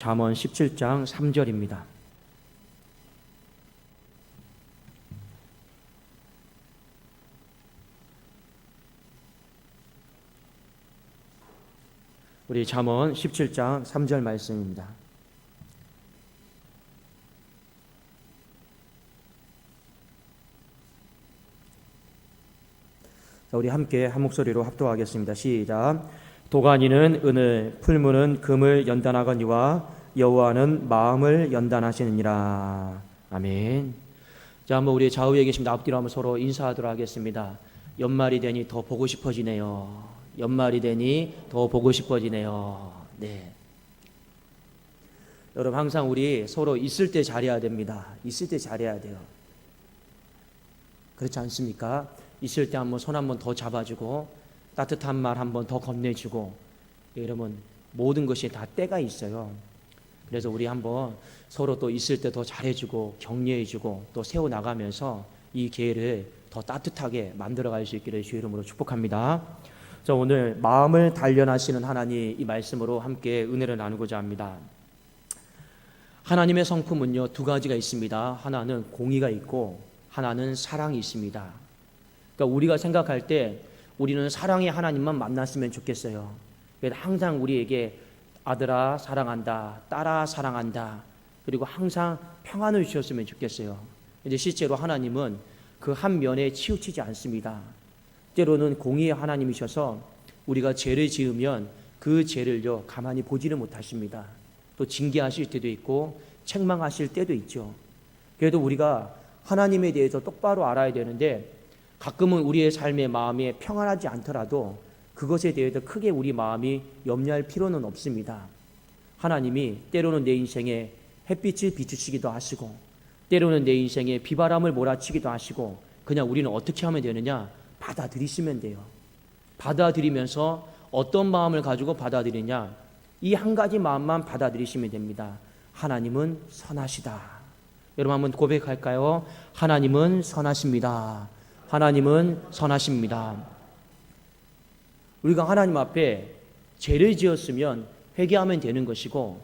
잠언 17장 3절입니다. 우리 잠언 17장 3절 말씀입니다. 자, 우리 함께 한 목소리로 합독하겠습니다. 시작. 도가니는 은을, 풀무는 금을 연단하거니와 여호와는 마음을 연단하시느니라. 아멘. 자, 한번 우리 좌우에 계신 앞뒤로 한번 서로 인사하도록 하겠습니다. 연말이 되니 더 보고 싶어지네요. 연말이 되니 더 보고 싶어지네요. 네. 여러분, 항상 우리 서로 있을 때 잘해야 됩니다. 있을 때 잘해야 돼요. 그렇지 않습니까? 있을 때 한번 손 한번 더 잡아주고 따뜻한 말 한번 더 건네주고, 이러면 모든 것이 다 때가 있어요. 그래서 우리 한번 서로 또 있을 때 더 잘해주고 격려해주고 또 세워나가면서 이 기회를 더 따뜻하게 만들어갈 수 있기를 주의 이름으로 축복합니다. 자, 오늘 마음을 단련하시는 하나님, 이 말씀으로 함께 은혜를 나누고자 합니다. 하나님의 성품은요, 두 가지가 있습니다. 하나는 공의가 있고 하나는 사랑이 있습니다. 그러니까 우리가 생각할 때 우리는 사랑의 하나님만 만났으면 좋겠어요. 그래서 항상 우리에게 아들아 사랑한다, 딸아 사랑한다, 그리고 항상 평안을 주셨으면 좋겠어요. 이제 실제로 하나님은 그 한 면에 치우치지 않습니다. 때로는 공의의 하나님이셔서 우리가 죄를 지으면 그 죄를요 가만히 보지를 못하십니다. 또 징계하실 때도 있고 책망하실 때도 있죠. 그래도 우리가 하나님에 대해서 똑바로 알아야 되는데, 가끔은 우리의 삶의 마음이 평안하지 않더라도 그것에 대해서 크게 우리 마음이 염려할 필요는 없습니다. 하나님이 때로는 내 인생에 햇빛을 비추시기도 하시고 때로는 내 인생에 비바람을 몰아치기도 하시고, 그냥 우리는 어떻게 하면 되느냐? 받아들이시면 돼요. 받아들이면서 어떤 마음을 가지고 받아들이냐? 이 한 가지 마음만 받아들이시면 됩니다. 하나님은 선하시다. 여러분 한번 고백할까요? 하나님은 선하십니다. 하나님은 선하십니다. 우리가 하나님 앞에 죄를 지었으면 회개하면 되는 것이고,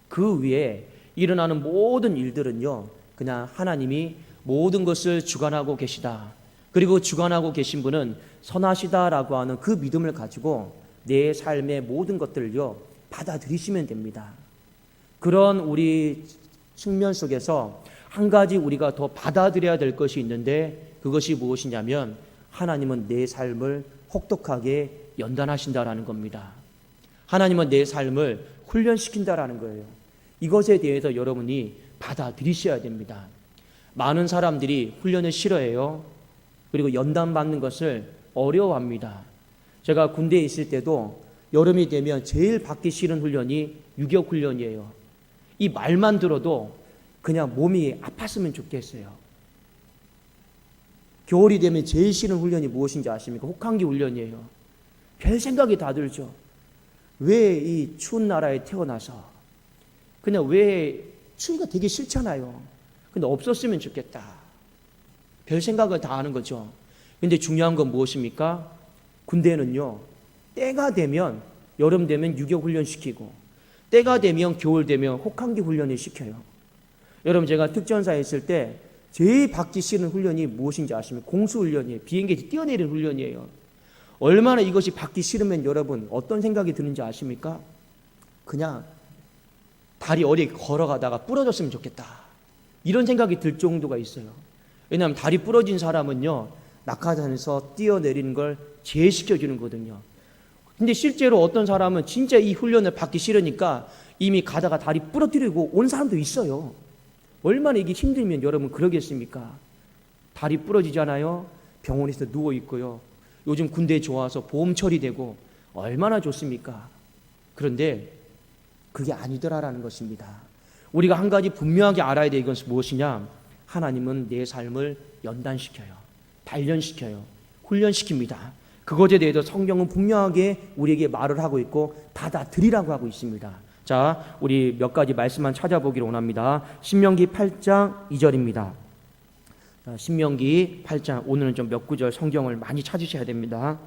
그 위에 일어나는 모든 일들은요 그냥 하나님이 모든 것을 주관하고 계시다, 그리고 주관하고 계신 분은 선하시다라고 하는 그 믿음을 가지고 내 삶의 모든 것들을요 받아들이시면 됩니다. 그런 우리 측면 속에서 한 가지 우리가 더 받아들여야 될 것이 있는데, 그것이 무엇이냐면 하나님은 내 삶을 혹독하게 연단하신다라는 겁니다. 하나님은 내 삶을 훈련시킨다라는 거예요. 이것에 대해서 여러분이 받아들이셔야 됩니다. 많은 사람들이 훈련을 싫어해요. 그리고 연단받는 것을 어려워합니다. 제가 군대에 있을 때도 여름이 되면 제일 받기 싫은 훈련이 유격 훈련이에요. 이 말만 들어도 그냥 몸이 아팠으면 좋겠어요. 겨울이 되면 제일 싫은 훈련이 무엇인지 아십니까? 혹한기 훈련이에요. 별 생각이 다 들죠. 왜 이 추운 나라에 태어나서 그냥 왜 추위가 되게 싫잖아요. 근데 없었으면 좋겠다. 별 생각을 다 하는 거죠. 근데 중요한 건 무엇입니까? 군대는요 때가 되면, 여름 되면 유격 훈련 시키고 때가 되면 겨울 되면 혹한기 훈련을 시켜요. 여러분, 제가 특전사에 있을 때 제일 받기 싫은 훈련이 무엇인지 아십니까? 공수훈련이에요. 비행기 뛰어내리는 훈련이에요. 얼마나 이것이 받기 싫으면 여러분 어떤 생각이 드는지 아십니까? 그냥 다리 어디 걸어가다가 부러졌으면 좋겠다, 이런 생각이 들 정도가 있어요. 왜냐하면 다리 부러진 사람은요 낙하산에서 뛰어내리는 걸 제시켜주는 거거든요. 근데 실제로 어떤 사람은 진짜 이 훈련을 받기 싫으니까 이미 가다가 다리 부러뜨리고 온 사람도 있어요. 얼마나 이게 힘들면 여러분 그러겠습니까? 다리 부러지잖아요. 병원에서 누워 있고요. 요즘 군대에 좋아서 보험 처리되고 얼마나 좋습니까? 그런데 그게 아니더라라는 것입니다. 우리가 한 가지 분명하게 알아야 될 것은 무엇이냐? 하나님은 내 삶을 연단시켜요. 단련시켜요. 훈련시킵니다. 그것에 대해서 성경은 분명하게 우리에게 말을 하고 있고 받아들이라고 하고 있습니다. 자, 우리 몇 가지 말씀만 찾아보기를 원합니다. 신명기 8장 2절입니다. 신명기 8장, 오늘은 좀 몇 구절 성경을 많이 찾으셔야 됩니다.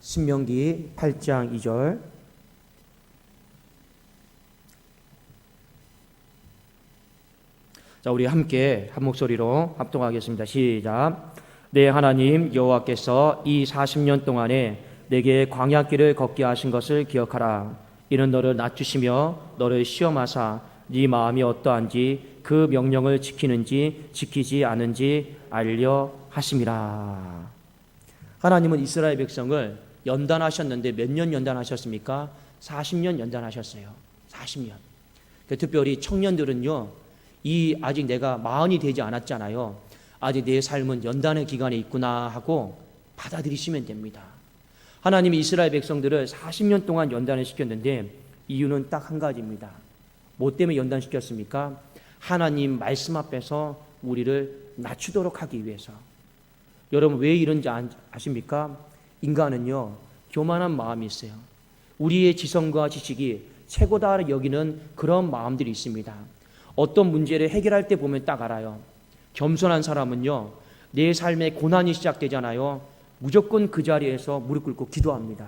신명기 8장 2절. 자, 우리 함께 한 목소리로 합동하겠습니다. 시작. 내 하나님 여호와께서 이 40년 동안에 내게 광야길을 걷게 하신 것을 기억하라. 이는 너를 낮추시며 너를 시험하사 네 마음이 어떠한지 그 명령을 지키는지 지키지 않은지 알려 하심이라. 하나님은 이스라엘 백성을 연단하셨는데 몇 년 연단하셨습니까? 40년 연단하셨어요. 40년. 특별히 청년들은요, 아직 내가 마흔이 되지 않았잖아요. 아직 내 삶은 연단의 기간에 있구나 하고 받아들이시면 됩니다. 하나님이 이스라엘 백성들을 40년 동안 연단을 시켰는데 이유는 딱 한 가지입니다. 뭐 때문에 연단시켰습니까? 하나님 말씀 앞에서 우리를 낮추도록 하기 위해서. 여러분, 왜 이런지 아십니까? 인간은요, 교만한 마음이 있어요. 우리의 지성과 지식이 최고다 여기는 그런 마음들이 있습니다. 어떤 문제를 해결할 때 보면 딱 알아요. 겸손한 사람은요, 내 삶에 고난이 시작되잖아요. 무조건 그 자리에서 무릎 꿇고 기도합니다.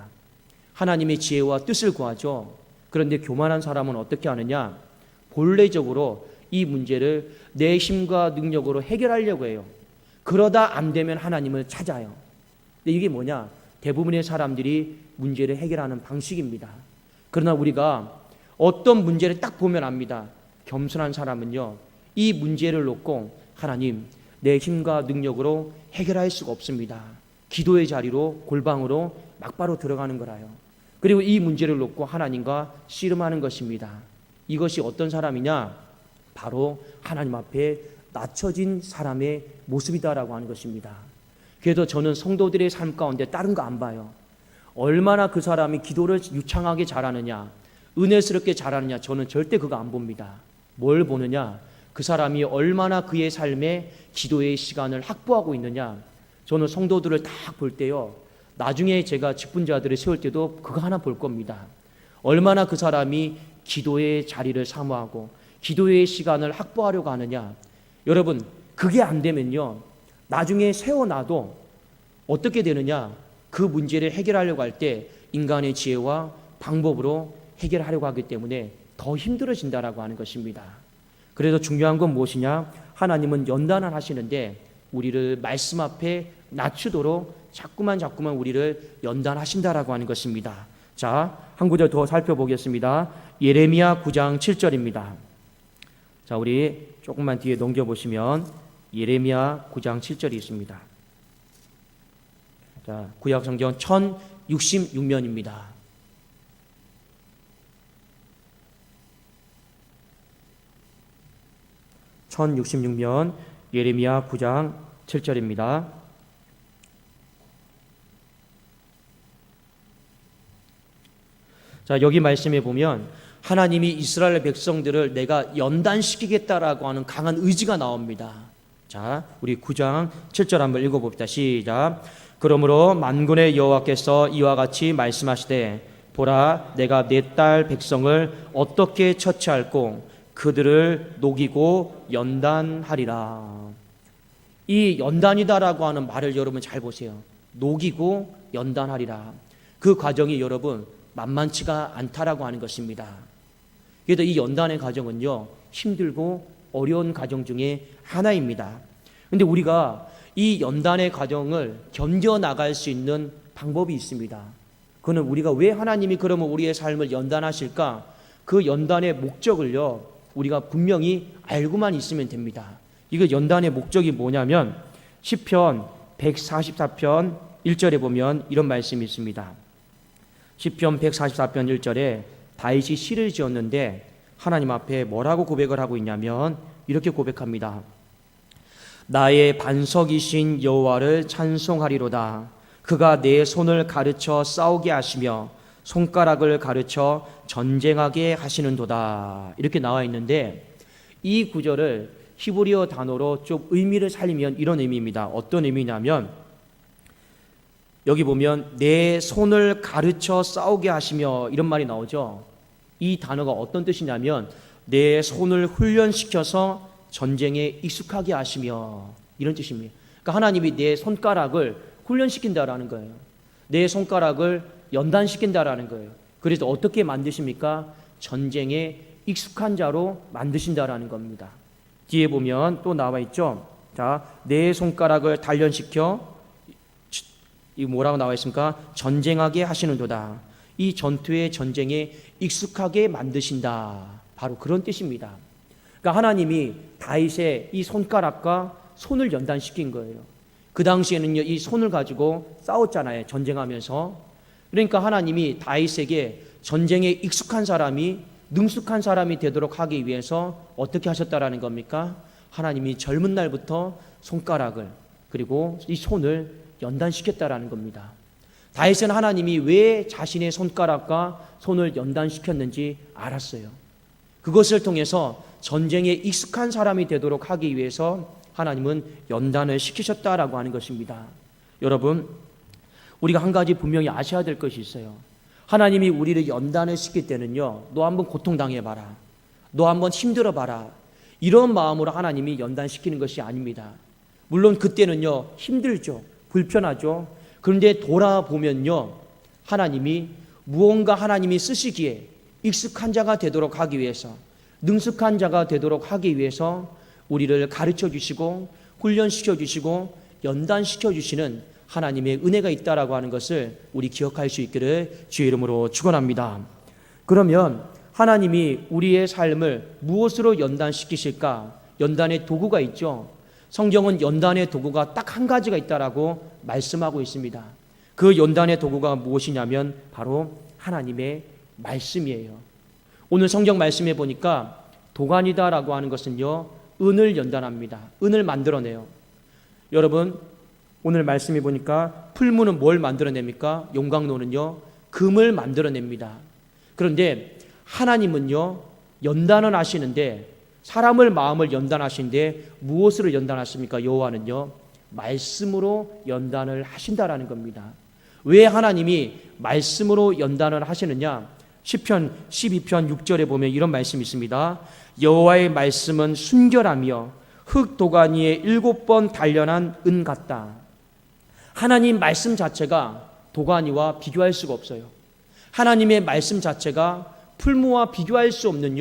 하나님의 지혜와 뜻을 구하죠. 그런데 교만한 사람은 어떻게 하느냐? 본래적으로 이 문제를 내 힘과 능력으로 해결하려고 해요. 그러다 안 되면 하나님을 찾아요. 근데 이게 뭐냐? 대부분의 사람들이 문제를 해결하는 방식입니다. 그러나 우리가 어떤 문제를 딱 보면 압니다. 겸손한 사람은요, 이 문제를 놓고 하나님, 내 힘과 능력으로 해결할 수가 없습니다. 기도의 자리로, 골방으로 막바로 들어가는 거라요. 그리고 이 문제를 놓고 하나님과 씨름하는 것입니다. 이것이 어떤 사람이냐? 바로 하나님 앞에 낮춰진 사람의 모습이다라고 하는 것입니다. 그래도 저는 성도들의 삶 가운데 다른 거 안 봐요. 얼마나 그 사람이 기도를 유창하게 잘하느냐, 은혜스럽게 잘하느냐, 저는 절대 그거 안 봅니다. 뭘 보느냐? 그 사람이 얼마나 그의 삶에 기도의 시간을 확보하고 있느냐. 저는 성도들을 딱 볼 때요, 나중에 제가 직분자들을 세울 때도 그거 하나 볼 겁니다. 얼마나 그 사람이 기도의 자리를 사모하고 기도의 시간을 확보하려고 하느냐. 여러분, 그게 안 되면요, 나중에 세워놔도 어떻게 되느냐? 그 문제를 해결하려고 할 때 인간의 지혜와 방법으로 해결하려고 하기 때문에 더 힘들어진다라고 하는 것입니다. 그래서 중요한 건 무엇이냐? 하나님은 연단을 하시는데 우리를 말씀 앞에 낮추도록 자꾸만 우리를 연단하신다라고 하는 것입니다. 자, 한 구절 더 살펴보겠습니다. 예레미야 9장 7절입니다. 자, 우리 조금만 뒤에 넘겨보시면 예레미야 9장 7절이 있습니다. 자, 구약 성경 1066면입니다. (1066면) 예레미야 9장 7절입니다. 자, 여기 말씀에 보면 하나님이 이스라엘 백성들을 내가 연단시키겠다라고 하는 강한 의지가 나옵니다. 자, 우리 9장 7절 한번 읽어봅시다. 시작. 그러므로 만군의 여호와께서 이와 같이 말씀하시되 보라, 내가 내 딸 백성을 어떻게 처치할꼬 그들을 녹이고 연단하리라. 이 연단이다라고 하는 말을 여러분 잘 보세요. 녹이고 연단하리라. 그 과정이 여러분 만만치가 않다라고 하는 것입니다. 그래서 이 연단의 과정은요, 힘들고 어려운 과정 중에 하나입니다. 그런데 우리가 이 연단의 과정을 견뎌나갈 수 있는 방법이 있습니다. 그거는 우리가 왜 하나님이 그러면 우리의 삶을 연단하실까? 그 연단의 목적을요, 우리가 분명히 알고만 있으면 됩니다. 이거 연단의 목적이 뭐냐면 시편 144편 1절에 보면 이런 말씀이 있습니다. 시편 144편 1절에 다윗이 시를 지었는데 하나님 앞에 뭐라고 고백을 하고 있냐면 이렇게 고백합니다. 나의 반석이신 여호와를 찬송하리로다. 그가 내 손을 가르쳐 싸우게 하시며 손가락을 가르쳐 전쟁하게 하시는도다. 이렇게 나와 있는데 이 구절을 히브리어 단어로 좀 의미를 살리면 이런 의미입니다. 어떤 의미냐면 여기 보면 내 손을 가르쳐 싸우게 하시며 이런 말이 나오죠. 이 단어가 어떤 뜻이냐면 내 손을 훈련시켜서 전쟁에 익숙하게 하시며 이런 뜻입니다. 그러니까 하나님이 내 손가락을 훈련시킨다라는 거예요. 내 손가락을 연단시킨다라는 거예요. 그래서 어떻게 만드십니까? 전쟁에 익숙한 자로 만드신다라는 겁니다. 뒤에 보면 또 나와 있죠. 자, 내 손가락을 단련시켜 이 뭐라고 나와 있습니까? 전쟁하게 하시는도다. 이 전투의 전쟁에 익숙하게 만드신다. 바로 그런 뜻입니다. 그러니까 하나님이 다윗의 이 손가락과 손을 연단시킨 거예요. 그 당시에는요, 이 손을 가지고 싸웠잖아요. 전쟁하면서. 그러니까 하나님이 다윗에게 전쟁에 익숙한 사람이, 능숙한 사람이 되도록 하기 위해서 어떻게 하셨다라는 겁니까? 하나님이 젊은 날부터 손가락을, 그리고 이 손을 연단시켰다라는 겁니다. 다윗은 하나님이 왜 자신의 손가락과 손을 연단시켰는지 알았어요. 그것을 통해서 전쟁에 익숙한 사람이 되도록 하기 위해서 하나님은 연단을 시키셨다라고 하는 것입니다. 여러분, 우리가 한 가지 분명히 아셔야 될 것이 있어요. 하나님이 우리를 연단을 시킬 때는요, 너 한번 고통당해봐라, 너 한번 힘들어봐라, 이런 마음으로 하나님이 연단시키는 것이 아닙니다. 물론 그때는요, 힘들죠, 불편하죠. 그런데 돌아보면요, 하나님이 무언가 하나님이 쓰시기에 익숙한 자가 되도록 하기 위해서, 능숙한 자가 되도록 하기 위해서 우리를 가르쳐 주시고 훈련시켜 주시고 연단시켜 주시는 하나님의 은혜가 있다라고 하는 것을 우리 기억할 수 있기를 주의 이름으로 축원합니다. 그러면 하나님이 우리의 삶을 무엇으로 연단시키실까? 연단의 도구가 있죠. 성경은 연단의 도구가 딱 한 가지가 있다라고 말씀하고 있습니다. 그 연단의 도구가 무엇이냐면 바로 하나님의 말씀이에요. 오늘 성경 말씀에 보니까 도간이다라고 하는 것은요, 은을 연단합니다. 은을 만들어내요. 여러분, 오늘 말씀해 보니까 풀무는 뭘 만들어냅니까? 용광로는요, 금을 만들어냅니다. 그런데 하나님은요, 연단은 하시는데, 사람을 마음을 연단하시는데 무엇으로 연단하십니까? 여호와는요, 말씀으로 연단을 하신다라는 겁니다. 왜 하나님이 말씀으로 연단을 하시느냐? 시편 12편 6절에 보면 이런 말씀이 있습니다. 여호와의 말씀은 순결하며 흙 도가니에 7번 단련한 은 같다. 하나님 말씀 자체가 도가니와 비교할 수가 없어요. 하나님의 말씀 자체가 풀무와 비교할 수 없는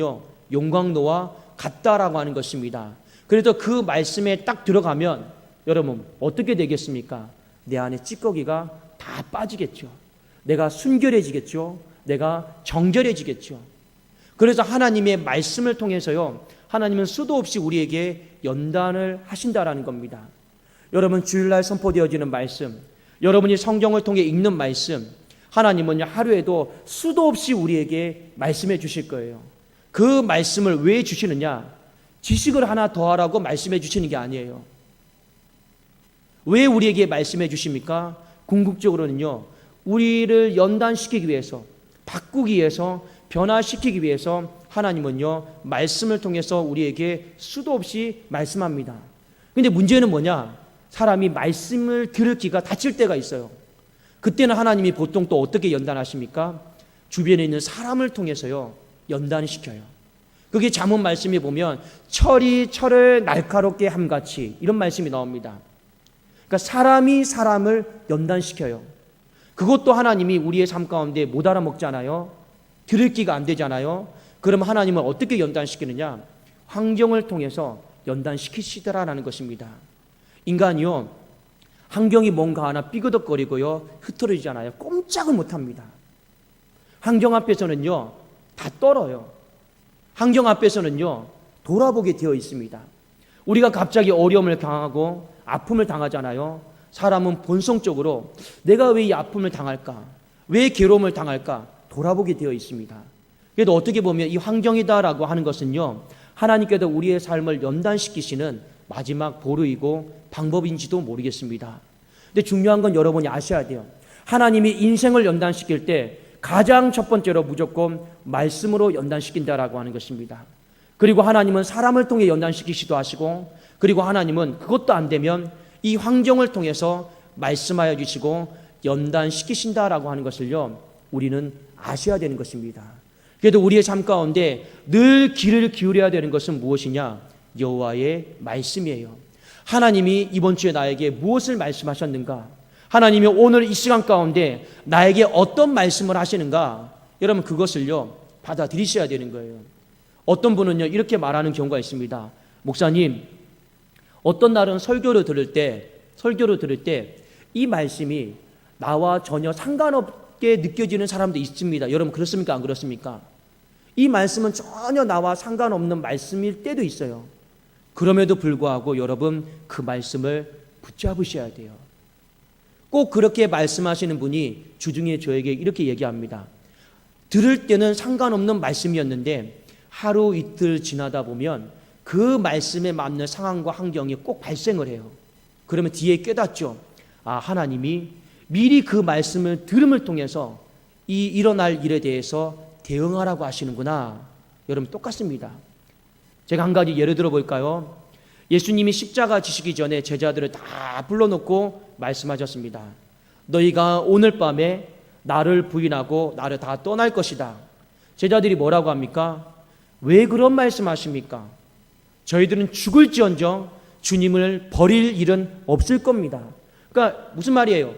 용광로와 같다라고 하는 것입니다. 그래도 그 말씀에 딱 들어가면 여러분 어떻게 되겠습니까? 내 안에 찌꺼기가 다 빠지겠죠. 내가 순결해지겠죠. 내가 정결해지겠죠. 그래서 하나님의 말씀을 통해서요, 하나님은 수도 없이 우리에게 연단을 하신다라는 겁니다. 여러분, 주일날 선포되어지는 말씀, 여러분이 성경을 통해 읽는 말씀, 하나님은 하루에도 수도 없이 우리에게 말씀해 주실 거예요. 그 말씀을 왜 주시느냐? 지식을 하나 더하라고 말씀해 주시는 게 아니에요. 왜 우리에게 말씀해 주십니까? 궁극적으로는요, 우리를 연단시키기 위해서, 바꾸기 위해서, 변화시키기 위해서 하나님은요, 말씀을 통해서 우리에게 수도 없이 말씀합니다. 근데 문제는 뭐냐? 사람이 말씀을 들을 귀가 닫힐 때가 있어요. 그때는 하나님이 보통 또 어떻게 연단하십니까? 주변에 있는 사람을 통해서요, 연단시켜요. 그게 잠언 말씀에 보면 철이 철을 날카롭게 함같이 이런 말씀이 나옵니다. 그러니까 사람이 사람을 연단시켜요. 그것도 하나님이 우리의 삶 가운데 못 알아먹잖아요. 들을 귀가 안 되잖아요. 그럼 하나님은 어떻게 연단시키느냐? 환경을 통해서 연단시키시더라라는 것입니다. 인간이요, 환경이 뭔가 하나 삐그덕거리고요, 흐트러지잖아요. 꼼짝을 못합니다. 환경 앞에서는요, 다 떨어요. 환경 앞에서는요, 돌아보게 되어 있습니다. 우리가 갑자기 어려움을 당하고 아픔을 당하잖아요. 사람은 본성적으로 내가 왜 이 아픔을 당할까? 왜 괴로움을 당할까? 돌아보게 되어 있습니다. 그래도 어떻게 보면 이 환경이다라고 하는 것은요, 하나님께서 우리의 삶을 연단시키시는 마지막 보루이고 방법인지도 모르겠습니다. 근데 중요한 건 여러분이 아셔야 돼요. 하나님이 인생을 연단시킬 때 가장 첫 번째로 무조건 말씀으로 연단시킨다라고 하는 것입니다. 그리고 하나님은 사람을 통해 연단시키시도 하시고, 그리고 하나님은 그것도 안 되면 이 환경을 통해서 말씀하여 주시고 연단시키신다라고 하는 것을요, 우리는 아셔야 되는 것입니다. 그래도 우리의 삶 가운데 늘 귀를 기울여야 되는 것은 무엇이냐? 여호와의 말씀이에요. 하나님이 이번 주에 나에게 무엇을 말씀하셨는가? 하나님이 오늘 이 시간 가운데 나에게 어떤 말씀을 하시는가, 여러분 그것을요 받아들이셔야 되는 거예요. 어떤 분은요 이렇게 말하는 경우가 있습니다. 목사님, 어떤 날은 설교를 들을 때 이 말씀이 나와 전혀 상관없게 느껴지는 사람도 있습니다. 여러분 그렇습니까? 안 그렇습니까? 이 말씀은 전혀 나와 상관없는 말씀일 때도 있어요. 그럼에도 불구하고 여러분 그 말씀을 붙잡으셔야 돼요. 꼭 그렇게 말씀하시는 분이 주중에 저에게 이렇게 얘기합니다. 들을 때는 상관없는 말씀이었는데 하루 이틀 지나다 보면 그 말씀에 맞는 상황과 환경이 꼭 발생을 해요. 그러면 뒤에 깨닫죠. 아, 하나님이 미리 그 말씀을 들음을 통해서 이 일어날 일에 대해서 대응하라고 하시는구나. 여러분 똑같습니다. 제가 한 가지 예를 들어 볼까요? 예수님이 십자가 지시기 전에 제자들을 다 불러놓고 말씀하셨습니다. 너희가 오늘 밤에 나를 부인하고 나를 다 떠날 것이다. 제자들이 뭐라고 합니까? 왜 그런 말씀하십니까? 저희들은 죽을지언정 주님을 버릴 일은 없을 겁니다. 그러니까 무슨 말이에요?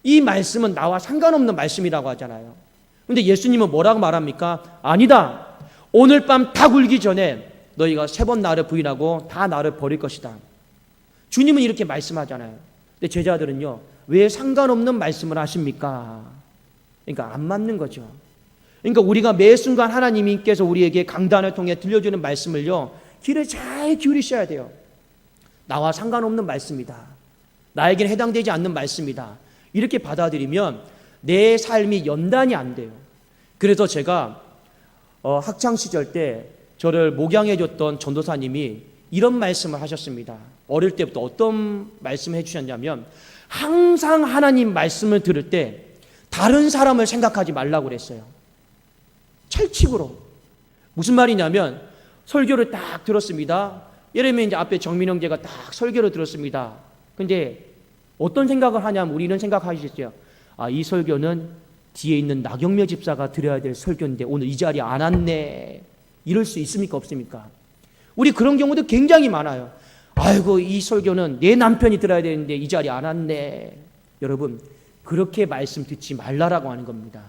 이 말씀은 나와 상관없는 말씀이라고 하잖아요. 그런데 예수님은 뭐라고 말합니까? 아니다. 오늘 밤 다 굴기 전에 너희가 3번 나를 부인하고 다 나를 버릴 것이다. 주님은 이렇게 말씀하잖아요. 근데 제자들은요, 왜 상관없는 말씀을 하십니까? 그러니까 안 맞는 거죠. 그러니까 우리가 매 순간 하나님께서 우리에게 강단을 통해 들려주는 말씀을요, 귀를 잘 기울이셔야 돼요. 나와 상관없는 말씀이다. 나에게는 해당되지 않는 말씀이다. 이렇게 받아들이면 내 삶이 연단이 안 돼요. 그래서 제가 학창시절 때 저를 목양해줬던 전도사님이 이런 말씀을 하셨습니다. 어릴 때부터 어떤 말씀을 해주셨냐면 항상 하나님 말씀을 들을 때 다른 사람을 생각하지 말라고 그랬어요. 철칙으로. 무슨 말이냐면 설교를 딱 들었습니다. 예를 들면 이제 앞에 정민 형제가 딱 설교를 들었습니다. 근데 어떤 생각을 하냐면 우리는 생각하시죠. 아, 이 설교는 뒤에 있는 나경묘 집사가 들어야 될 설교인데 오늘 이 자리에 안 왔네. 이럴 수 있습니까? 없습니까? 우리 그런 경우도 굉장히 많아요. 아이고, 이 설교는 내 남편이 들어야 되는데 이 자리에 안 왔네. 여러분, 그렇게 말씀 듣지 말라라고 하는 겁니다.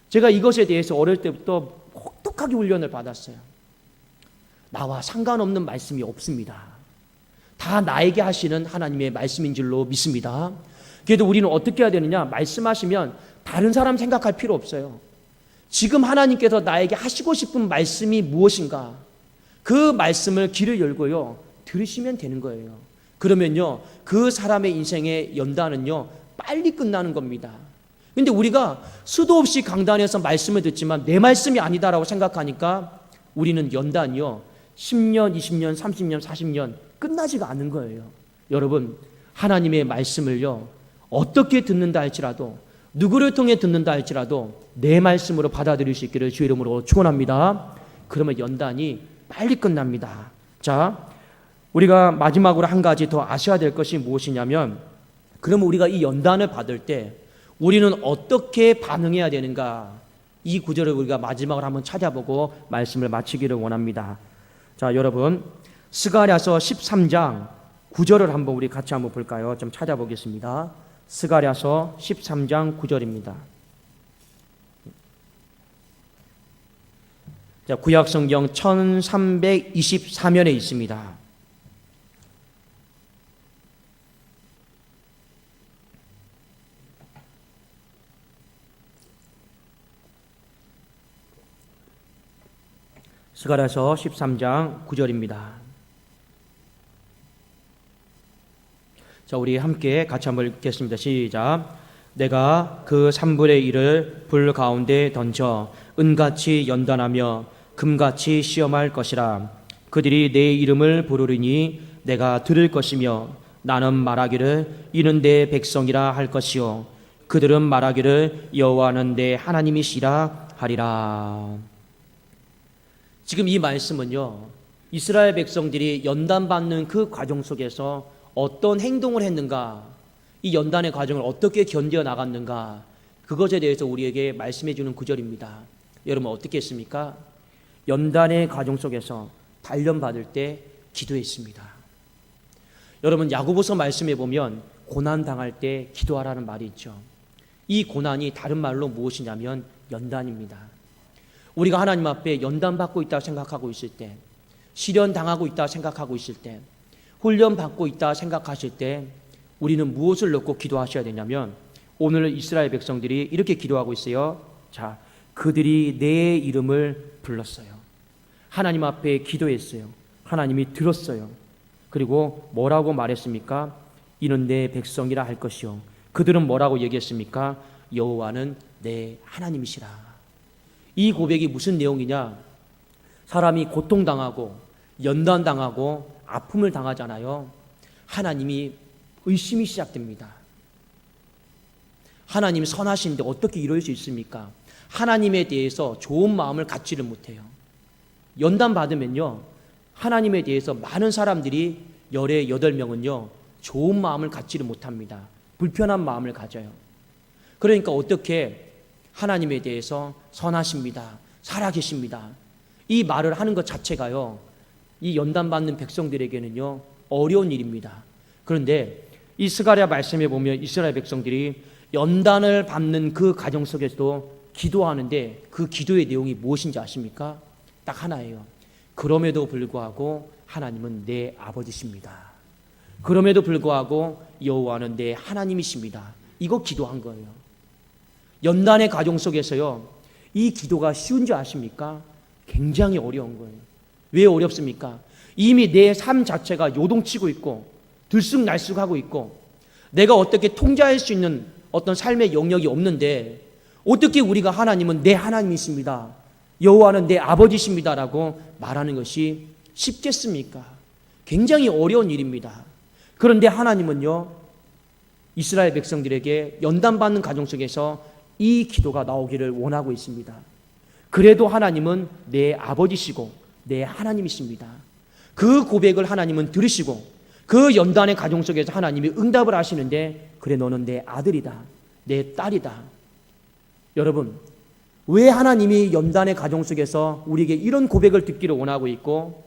제가 이것에 대해서 어릴 때부터 혹독하게 훈련을 받았어요. 나와 상관없는 말씀이 없습니다. 다 나에게 하시는 하나님의 말씀인 줄로 믿습니다. 그래도 우리는 어떻게 해야 되느냐? 말씀하시면 다른 사람 생각할 필요 없어요. 지금 하나님께서 나에게 하시고 싶은 말씀이 무엇인가? 그 말씀을 귀를 열고요, 들으시면 되는 거예요. 그러면요, 그 사람의 인생의 연단은요, 빨리 끝나는 겁니다. 근데 우리가 수도 없이 강단에서 말씀을 듣지만 내 말씀이 아니다라고 생각하니까 우리는 연단이요, 10년, 20년, 30년, 40년 끝나지가 않는 거예요. 여러분, 하나님의 말씀을요, 어떻게 듣는다 할지라도, 누구를 통해 듣는다 할지라도 내 말씀으로 받아들일 수 있기를 주의 이름으로 축원합니다. 그러면 연단이 빨리 끝납니다. 자, 우리가 마지막으로 한 가지 더 아셔야 될 것이 무엇이냐면, 그러면 우리가 이 연단을 받을 때 우리는 어떻게 반응해야 되는가? 이 구절을 우리가 마지막으로 한번 찾아보고 말씀을 마치기를 원합니다. 자, 여러분, 스가랴서 13장 9절을 한번 우리 같이 한번 볼까요? 좀 찾아보겠습니다. 스가랴서 13장 9절입니다. 자, 구약성경 1324면에 있습니다. 스가랴서 13장 9절입니다. 자, 우리 함께 같이 한번 읽겠습니다. 시작. 내가 그 3분의 1을 불 가운데 던져 은같이 연단하며 금같이 시험할 것이라. 그들이 내 이름을 부르리니 내가 들을 것이며 나는 말하기를 이는 내 백성이라 할 것이요 그들은 말하기를 여호와는 내 하나님이시라 하리라. 지금 이 말씀은요, 이스라엘 백성들이 연단받는 그 과정 속에서 어떤 행동을 했는가, 이 연단의 과정을 어떻게 견뎌 나갔는가, 그것에 대해서 우리에게 말씀해 주는 구절입니다. 여러분 어떻게 했습니까? 연단의 과정 속에서 단련받을 때 기도했습니다. 여러분 야고보서 말씀해 보면 고난 당할 때 기도하라는 말이 있죠. 이 고난이 다른 말로 무엇이냐면 연단입니다. 우리가 하나님 앞에 연단받고 있다고 생각하고 있을 때, 시련 당하고 있다고 생각하고 있을 때, 훈련 받고 있다 생각하실 때 우리는 무엇을 넣고 기도하셔야 되냐면, 오늘 이스라엘 백성들이 이렇게 기도하고 있어요. 자, 그들이 내 이름을 불렀어요. 하나님 앞에 기도했어요. 하나님이 들었어요. 그리고 뭐라고 말했습니까? 이는 내 백성이라 할 것이요. 그들은 뭐라고 얘기했습니까? 여호와는 내 하나님이시라. 이 고백이 무슨 내용이냐? 사람이 고통당하고 연단당하고 아픔을 당하잖아요. 하나님이 의심이 시작됩니다. 하나님이 선하신데 어떻게 이럴 수 있습니까? 하나님에 대해서 좋은 마음을 갖지를 못해요. 연단 받으면요, 하나님에 대해서 많은 사람들이 18명은요 좋은 마음을 갖지를 못합니다. 불편한 마음을 가져요. 그러니까 어떻게 하나님에 대해서 선하십니다, 살아계십니다, 이 말을 하는 것 자체가요, 이 연단받는 백성들에게는요 어려운 일입니다. 그런데 이 스가랴 말씀에 보면 이스라엘 백성들이 연단을 받는 그 가정 속에서도 기도하는데, 그 기도의 내용이 무엇인지 아십니까? 딱 하나예요. 그럼에도 불구하고 하나님은 내 아버지십니다. 그럼에도 불구하고 여호와는 내 하나님이십니다. 이거 기도한 거예요. 연단의 가정 속에서요, 이 기도가 쉬운지 아십니까? 굉장히 어려운 거예요. 왜 어렵습니까? 이미 내 삶 자체가 요동치고 있고 들쑥날쑥하고 있고 내가 어떻게 통제할 수 있는 어떤 삶의 영역이 없는데, 어떻게 우리가 하나님은 내 하나님이십니다, 여호와는 내 아버지십니다라고 말하는 것이 쉽겠습니까? 굉장히 어려운 일입니다. 그런데 하나님은요, 이스라엘 백성들에게 연단받는 가정 속에서 이 기도가 나오기를 원하고 있습니다. 그래도 하나님은 내 아버지시고 내 하나님이십니다. 그 고백을 하나님은 들으시고 그 연단의 가정 속에서 하나님이 응답을 하시는데, 그래 너는 내 아들이다, 내 딸이다. 여러분, 왜 하나님이 연단의 가정 속에서 우리에게 이런 고백을 듣기를 원하고 있고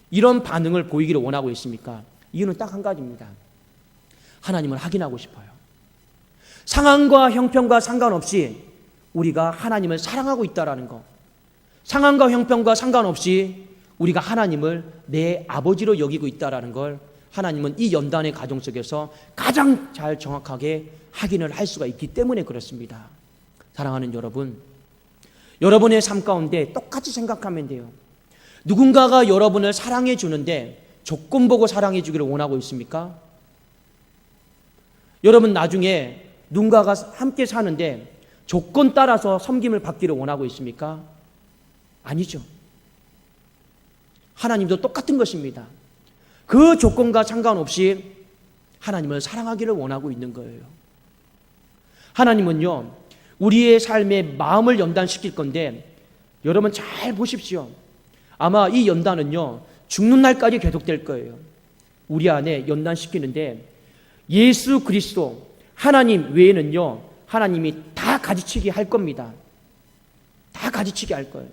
이런 반응을 보이기를 원하고 있습니까? 이유는 딱 한 가지입니다. 하나님을 확인하고 싶어요. 상황과 형편과 상관없이 우리가 하나님을 사랑하고 있다라는 것, 상황과 형편과 상관없이 우리가 하나님을 내 아버지로 여기고 있다라는 걸 하나님은 이 연단의 가정 속에서 가장 잘 정확하게 확인을 할 수가 있기 때문에 그렇습니다. 사랑하는 여러분, 여러분의 삶 가운데 똑같이 생각하면 돼요. 누군가가 여러분을 사랑해 주는데 조건 보고 사랑해 주기를 원하고 있습니까? 여러분, 나중에 누군가가 함께 사는데 조건 따라서 섬김을 받기를 원하고 있습니까? 아니죠. 하나님도 똑같은 것입니다. 그 조건과 상관없이 하나님을 사랑하기를 원하고 있는 거예요. 하나님은요, 우리의 삶에 마음을 연단시킬 건데, 여러분 잘 보십시오. 아마 이 연단은요 죽는 날까지 계속될 거예요. 우리 안에 연단시키는데, 예수 그리스도 하나님 외에는요 하나님이 다 가지치기 할 겁니다. 다 가지치기 할 거예요.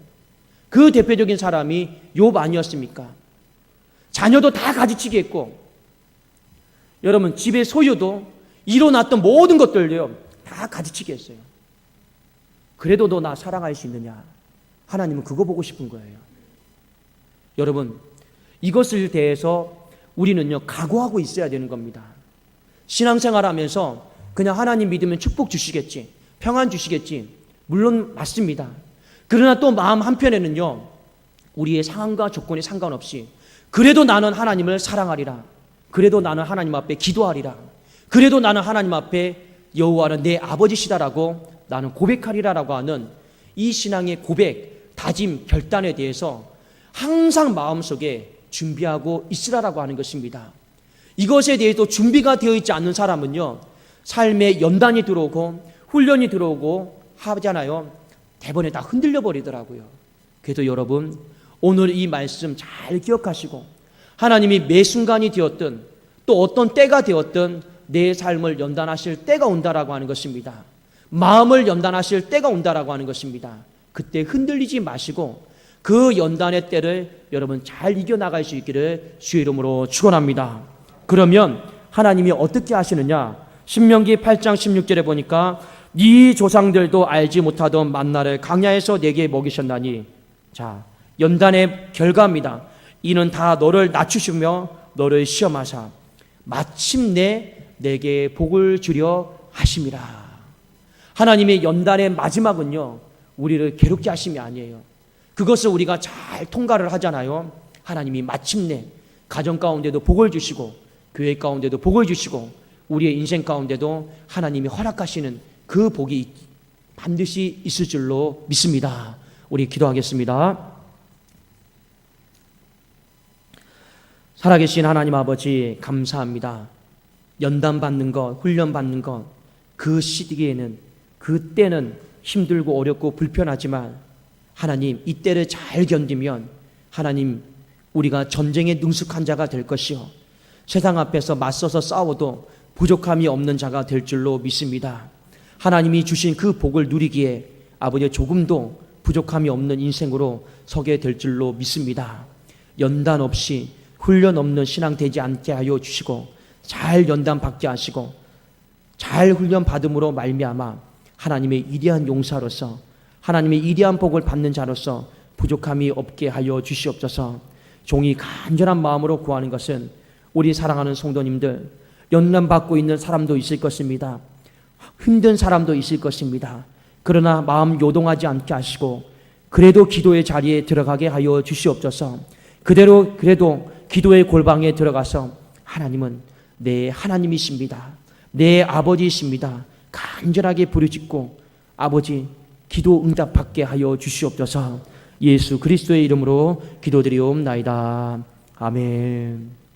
그 대표적인 사람이 욥 아니었습니까? 자녀도 다 가지치기 했고, 여러분 집의 소유도 일어났던 모든 것들요 다 가지치기 했어요. 그래도 너 나 사랑할 수 있느냐? 하나님은 그거 보고 싶은 거예요. 여러분, 이것을 대해서 우리는요 각오하고 있어야 되는 겁니다. 신앙생활하면서 그냥 하나님 믿으면 축복 주시겠지, 평안 주시겠지, 물론 맞습니다. 그러나 또 마음 한편에는요 우리의 상황과 조건에 상관없이 그래도 나는 하나님을 사랑하리라, 그래도 나는 하나님 앞에 기도하리라, 그래도 나는 하나님 앞에 여호와는 내 아버지시다라고 나는 고백하리라라고 하는 이 신앙의 고백, 다짐, 결단에 대해서 항상 마음속에 준비하고 있으라라고 하는 것입니다. 이것에 대해서 준비가 되어 있지 않는 사람은요 삶에 연단이 들어오고 훈련이 들어오고 하잖아요, 대번에 다 흔들려 버리더라고요. 그래도 여러분, 오늘 이 말씀 잘 기억하시고 하나님이 매 순간이 되었든 또 어떤 때가 되었든 내 삶을 연단하실 때가 온다라고 하는 것입니다. 마음을 연단하실 때가 온다라고 하는 것입니다. 그때 흔들리지 마시고 그 연단의 때를 여러분 잘 이겨나갈 수 있기를 주의 이름으로 축원합니다. 그러면 하나님이 어떻게 하시느냐? 신명기 8장 16절에 보니까 네 조상들도 알지 못하던 만나를 광야에서 내게 먹이셨나니, 자, 연단의 결과입니다. 이는 다 너를 낮추시며 너를 시험하사 마침내 내게 복을 주려 하심이라. 하나님의 연단의 마지막은요, 우리를 괴롭게 하심이 아니에요. 그것을 우리가 잘 통과를 하잖아요. 하나님이 마침내 가정 가운데도 복을 주시고 교회 가운데도 복을 주시고 우리의 인생 가운데도 하나님이 허락하시는 그 복이 반드시 있을 줄로 믿습니다. 우리 기도하겠습니다. 살아계신 하나님 아버지, 감사합니다. 연단받는 것, 훈련받는 것, 그 시기에는, 그때는 힘들고 어렵고 불편하지만 하나님, 이때를 잘 견디면 하나님, 우리가 전쟁에 능숙한 자가 될 것이요, 세상 앞에서 맞서서 싸워도 부족함이 없는 자가 될 줄로 믿습니다. 하나님이 주신 그 복을 누리기에 아버지, 조금도 부족함이 없는 인생으로 서게 될 줄로 믿습니다. 연단 없이 훈련 없는 신앙 되지 않게 하여 주시고, 잘 연단 받게 하시고 잘 훈련 받음으로 말미암아 하나님의 위대한 용사로서, 하나님의 위대한 복을 받는 자로서 부족함이 없게 하여 주시옵소서. 종이 간절한 마음으로 구하는 것은, 우리 사랑하는 성도님들, 연단 받고 있는 사람도 있을 것입니다. 힘든 사람도 있을 것입니다. 그러나 마음 요동하지 않게 하시고 그래도 기도의 자리에 들어가게 하여 주시옵소서. 그래도 기도의 골방에 들어가서 하나님은 내 하나님이십니다, 내 아버지이십니다, 간절하게 부르짖고 아버지, 기도 응답 받게 하여 주시옵소서. 예수 그리스도의 이름으로 기도드리옵나이다. 아멘.